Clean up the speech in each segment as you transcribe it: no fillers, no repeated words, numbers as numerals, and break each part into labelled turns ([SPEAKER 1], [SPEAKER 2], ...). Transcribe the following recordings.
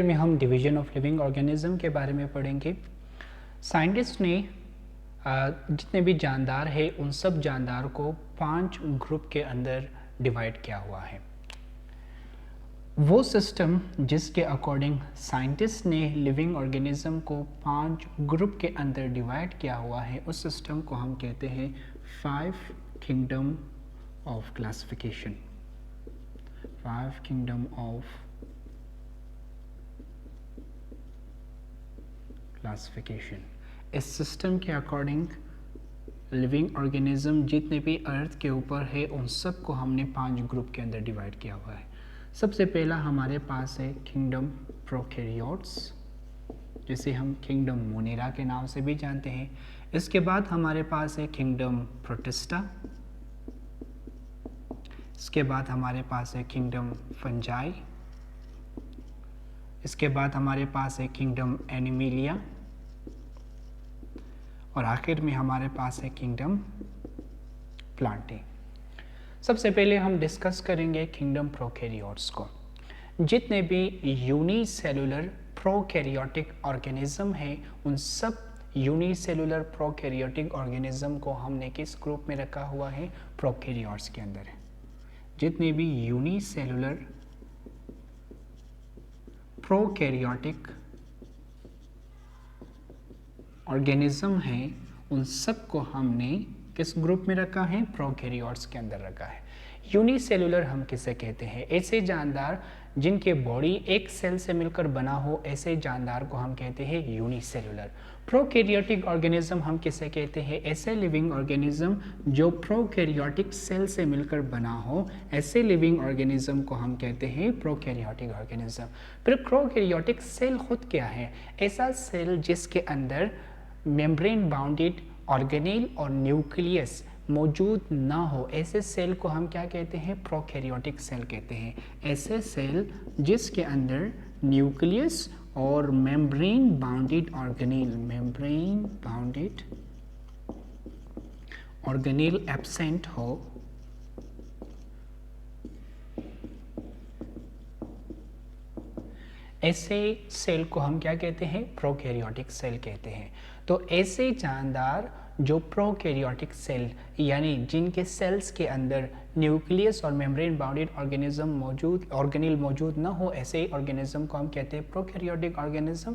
[SPEAKER 1] में हम division of living organism के बारे में पढ़ेंगे। साइंटिस्ट ने जितने भी जानदार है उन सब जानदार को 5 ग्रुप के अंदर डिवाइड किया हुआ है। वो सिस्टम जिसके अकॉर्डिंग साइंटिस्ट ने लिविंग ऑर्गेनिज्म को 5 ग्रुप के अंदर डिवाइड किया हुआ है, उस सिस्टम को हम कहते हैं 5 kingdom of classification. 5 kingdom of classification. इस सिस्टम के अकॉर्डिंग लिविंग ऑर्गेनिज्म जितने भी अर्थ के ऊपर है उन सब को हमने 5 ग्रुप के अंदर डिवाइड किया हुआ है। सबसे पहला हमारे पास है किंगडम प्रोकैरियोट्स, जिसे हम किंगडम मोनेरा के नाम से भी जानते हैं। इसके बाद हमारे पास है किंगडम प्रोटिस्टा। इसके बाद हमारे पास है किंगडम फंजाई। इसके बाद हमारे पास है किंगडम एनिमिलिया और आखिर में हमारे पास है किंगडम प्लांटे। सबसे पहले हम डिस्कस करेंगे किंगडम प्रोकैरियोट्स को। जितने भी यूनिसेलुलर प्रोकैरियोटिक ऑर्गेनिज्म है उन सब यूनिसेलुलर प्रोकैरियोटिक ऑर्गेनिज्म को हमने किस ग्रुप में रखा हुआ है? प्रोकैरियोट्स के अंदर है। जितने भी यूनिसेलुलर प्रोकैरियोटिक ऑर्गेनिज्म है उन सब को हमने किस ग्रुप में रखा है? प्रोकैरियोट्स के अंदर रखा है। यूनिसेलुलर हम किसे कहते हैं? ऐसे जानदार जिनके बॉडी एक सेल से मिलकर बना हो, ऐसे जानदार को हम कहते हैं यूनिसेलुलर। प्रोकैरियोटिक ऑर्गेनिज्म हम किसे कहते हैं? ऐसे लिविंग ऑर्गेनिज्म जो प्रोकैरियोटिक सेल से मिलकर बना हो, ऐसे लिविंग ऑर्गेनिज्म को हम कहते हैं प्रोकैरियोटिक ऑर्गेनिज्म। फिर प्रोकैरियोटिक सेल खुद क्या है? ऐसा सेल जिसके अंदर मेम्ब्रेन बाउंडेड ऑर्गेनेल और न्यूक्लियस मौजूद ना हो, ऐसे सेल को हम क्या कहते हैं? प्रोकैरियोटिक सेल कहते हैं। ऐसे सेल जिसके अंदर न्यूक्लियस और membrane bounded organelle, membrane bounded organelle absent हो, ऐसे सेल को हम क्या कहते हैं? प्रोकैरियोटिक सेल कहते हैं। तो ऐसे जानदार जो प्रोकैरियोटिक सेल यानी जिनके सेल्स के अंदर न्यूक्लियस और मेम्ब्रेन बाउंडेड ऑर्गेनेल मौजूद ना हो, ऐसे ऑर्गेनिज्म को हम कहते हैं प्रोकैरियोटिक ऑर्गेनिज्म।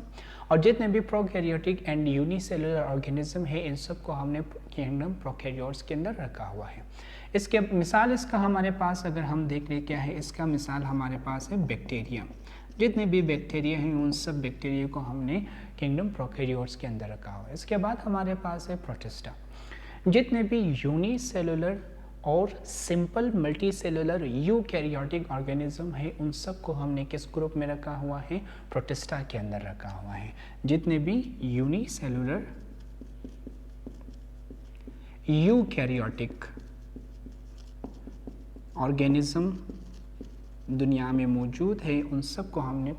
[SPEAKER 1] और जितने भी प्रोकैरियोटिक एंड यूनिसेलुलर ऑर्गेनिज्म है इन सब को हमने किंगडम प्रोकैरियोट्स के अंदर रखा हुआ है। इसके मिसाल इसका हमारे पास अगर हम देख ले क्या है, इसका मिसाल हमारे पास है बैक्टीरिया। जितने भी बैक्टीरिया हैं उन सब बैक्टीरिया को हमने किंगडम प्रोकैरियोट्स के अंदर रखा हुआ है। इसके बाद हमारे पास है प्रोटिस्टा। जितने भी यूनिसेलुलर और सिंपल मल्टीसेलुलर यूकैरियोटिक ऑर्गेनिज्म है उन सब को हमने किस ग्रुप में रखा हुआ है? प्रोटिस्टा के अंदर रखा हुआ है। जितने भी यूनिसेलुलर यूकैरियोटिक ऑर्गेनिज्म दुनिया में मौजूद है उन सब को हमने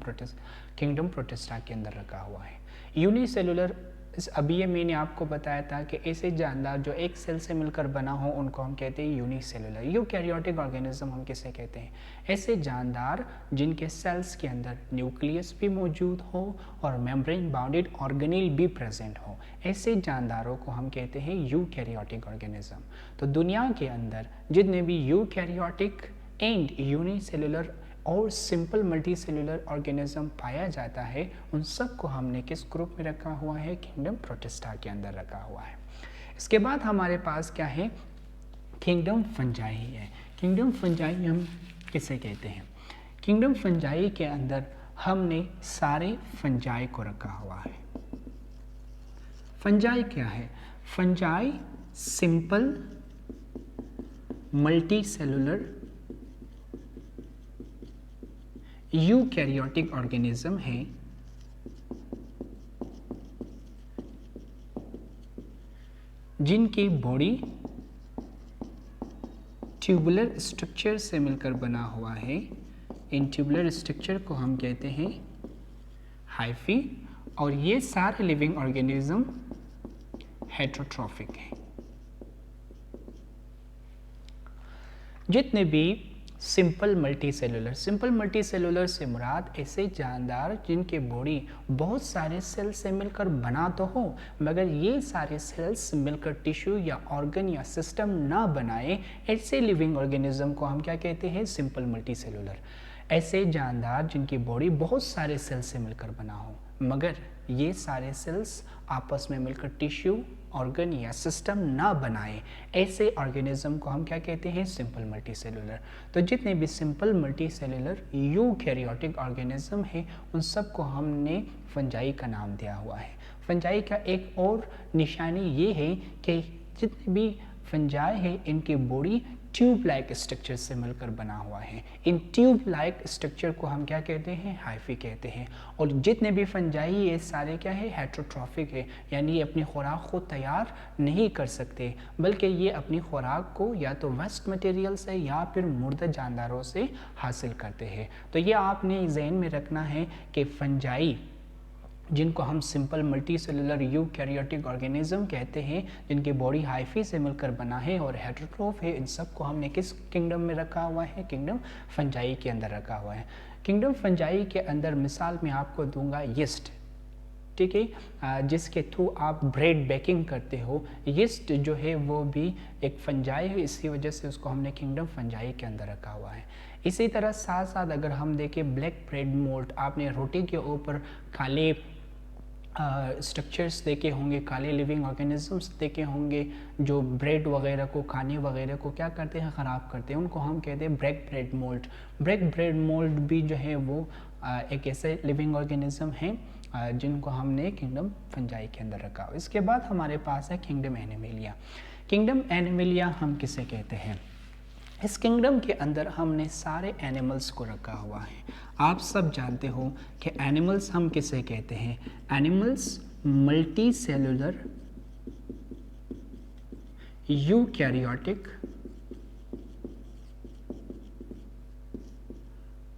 [SPEAKER 1] किंगडम प्रोटिस्टा के अंदर रखा हुआ है। यूनिसेलुलर अभी ये मैंने आपको बताया था कि ऐसे जानदार जो एक सेल से मिलकर बना हो उनको हम कहते हैं यूनिसेलुलर। यूकैरियोटिक ऑर्गेनिज्म हम किसे कहते हैं? ऐसे जानदार जिनके सेल्स के अंदर न्यूक्लियस भी मौजूद हो और मेम्ब्रेन बाउंडेड ऑर्गेनेल भी प्रेजेंट हो, ऐसे जानदारों को हम कहते हैं यूकैरियोटिक ऑर्गेनिज्म। तो दुनिया के अंदर जितने भी यूकैरियोटिक एंड यूनिसेलुलर और सिंपल मल्टीसेलुलर ऑर्गेनिज्म पाया जाता है उन सब को हमने किस ग्रुप में रखा हुआ है? किंगडम प्रोटिस्टा के अंदर रखा हुआ है। इसके बाद हमारे पास क्या है? किंगडम फंजाई है। किंगडम फंजाई हम किसे कहते हैं? किंगडम फंजाई के अंदर हमने सारे फंजाई को रखा हुआ है। फंजाई क्या है? Fungi simple multicellular eukaryotic organism है जिनकी बॉडी ट्यूबुलर स्ट्रक्चर से मिलकर बना हुआ है। इन ट्यूबुलर स्ट्रक्चर को हम कहते हैं हाइफी और ये सारे लिविंग ऑर्गेनिज्म हेटेरोट्रॉफिक हैं। जितने भी सिंपल मल्टी सेलुलर से मुराद ऐसे जानदार जिनके बॉडी बहुत सारे सेल से मिलकर बना तो हो मगर ये सारे सेल्स मिलकर टिश्यू या ऑर्गन या सिस्टम ना बनाए, ऐसे लिविंग ऑर्गेनिज्म को हम क्या कहते हैं? Simple multi cellular. ऐसे जानदार जिनकी बॉडी बहुत सारे सेल से मिलकर बना हो मगर ये सारे सेल्स आपस में मिलकर टिश्यू, ऑर्गन या सिस्टम ना बनाए, ऐसे ऑर्गेनिज्म को हम क्या कहते हैं? Simple multi cellular. तो जितने भी simple multi cellular eukaryotic organism है उन सबको हमने फंजाई का नाम दिया हुआ है। फंजाई का एक और निशानी ये है कि जितने भी फंजाई है इनकी बॉडी ट्यूब लाइक स्ट्रक्चर से मिलकर बना हुआ है। इन ट्यूब लाइक स्ट्रक्चर को हम क्या कहते हैं? हाइफी कहते हैं। और जितने भी फंजाई ये सारे क्या है? हेट्रोट्रॉफिक है, यानी ये अपनी खुराक को तैयार नहीं कर सकते बल्कि ये अपनी खुराक को या तो वेस्ट मटेरियल से या फिर मुर्दा जानदारों से हासिल करते हैं। तो ये आपने जहन में रखना है कि फंजाई जिनको हम simple multi cellular eukaryotic organism कहते हैं, जिनकी बॉडी हाइफी से मिलकर बना है और हेट्रोट्रोफ है, इन सब को हमने किस किंगडम में रखा हुआ है? किंगडम फंजाई के अंदर रखा हुआ है। किंगडम फंजाई के अंदर मिसाल मैं आपको दूंगा यीस्ट, ठीक है, जिसके थ्रू आप ब्रेड बेकिंग करते हो। यीस्ट जो है वो भी एक फंजाई है, इसी वजह से उसको हमने किंगडम फंजाई के अंदर रखा हुआ है। इसी तरह साथ साथ अगर हम देखें ब्लैक ब्रेड मोल्ड, आपने रोटी के ऊपर काले स्ट्रक्चर्स देखे होंगे, काले लिविंग ऑर्गेनिजम्स देखे होंगे जो ब्रेड वगैरह को, खाने वगैरह को क्या करते हैं? ख़राब करते हैं। उनको हम कहते हैं black bread mould. Black bread mould भी जो है वो एक ऐसे लिविंग ऑर्गेनिज्म हैं जिनको हमने किंगडम फंजाई के अंदर रखा। इसके बाद हमारे पास है किंगडम एनिमेलिया। किंगडम एनिमेलिया हम किसे कहते हैं? इस किंगडम के अंदर हमने सारे एनिमल्स को रखा हुआ है। आप सब जानते हो कि एनिमल्स हम किसे कहते हैं? Animals multi cellular eukaryotic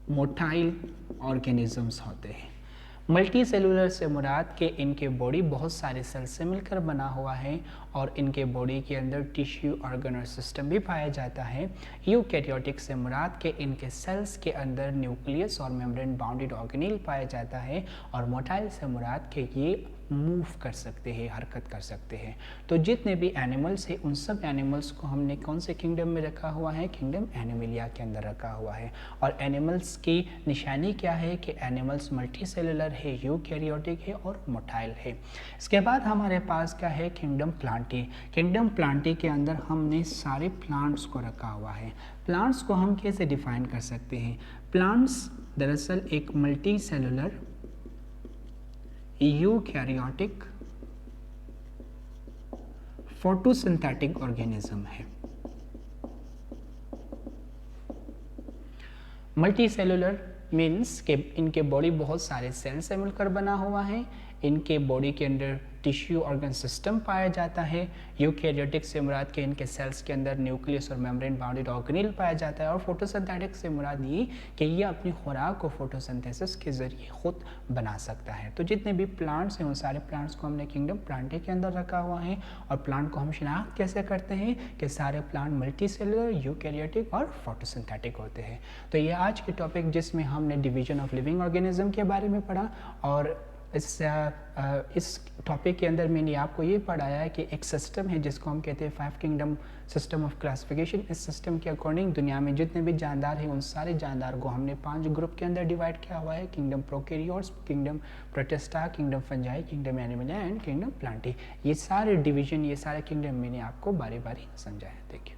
[SPEAKER 1] motile organisms होते हैं। मल्टी सेलुलर से मुराद के इनके बॉडी बहुत सारे सेल से मिलकर बना हुआ है और इनके बॉडी के अंदर टिश्यू, ऑर्गन और सिस्टम भी पाया जाता है। यूकैरियोटिक से मुराद के इनके सेल्स के अंदर न्यूक्लियस और मेम्ब्रेन बाउंडेड ऑर्गेनेल पाया जाता है और मोटाइल से मुराद के ये मूव कर सकते हैं, हरकत कर सकते हैं। तो जितने भी एनिमल्स हैं उन सब एनिमल्स को हमने कौन से किंगडम में रखा हुआ है? किंगडम एनिमेलिया के अंदर रखा हुआ है। और एनिमल्स की निशानी क्या है कि एनिमल्स मल्टी सेलुलर है, यूकैरियोटिक है और मोटाइल है। इसके बाद हमारे पास क्या है? Kingdom Plantae. किंगडम प्लांटी के अंदर हमने सारे प्लांट्स को रखा हुआ है। प्लांट्स को हम कैसे डिफाइन कर सकते हैं? प्लांट्स दरअसल एक multi cellular eukaryotic photosynthetic organism है। मल्टी सेलुलर मीन्स कि इनके बॉडी बहुत सारे सेल से मिलकर बना हुआ है। इनके बॉडी के अंदर टिश्यू, ऑर्गन सिस्टम पाया जाता है। यूकैरियोटिक से मुराद के इनके सेल्स के अंदर न्यूक्लियस और मेम्ब्रेन बाउंडेड ऑर्गेनेल पाया जाता है। और फोटोसिंथेटिक से मुराद ये कि ये अपनी खुराक को फोटोसिंथेसिस के जरिए खुद बना सकता है। तो जितने भी प्लांट्स हैं उन सारे प्लांट्स को हमने किंगडम प्लांटी के अंदर रखा हुआ है। और प्लांट को हम शिनाख्त कैसे करते हैं कि सारे प्लांट मल्टी सेलुलर, यूकैरियोटिक और फोटोसिंथेटिक होते हैं। तो ये आज के टॉपिक जिसमें हमने डिवीजन ऑफ लिविंग ऑर्गेनिज्म के बारे में पढ़ा और इस टॉपिक के अंदर मैंने आपको ये पढ़ाया है कि एक सिस्टम है जिसको हम कहते हैं 5 किंगडम सिस्टम ऑफ क्लासिफिकेशन। इस सिस्टम के अकॉर्डिंग दुनिया में जितने भी जानदार हैं उन सारे जानदार को हमने 5 ग्रुप के अंदर डिवाइड किया हुआ है। Kingdom prokaryotes, kingdom protista, kingdom fungi, kingdom animalia and kingdom Plantae. ये सारे डिवीजन, ये सारे किंगडम मैंने आपको बारी बारी समझाया। Thank you.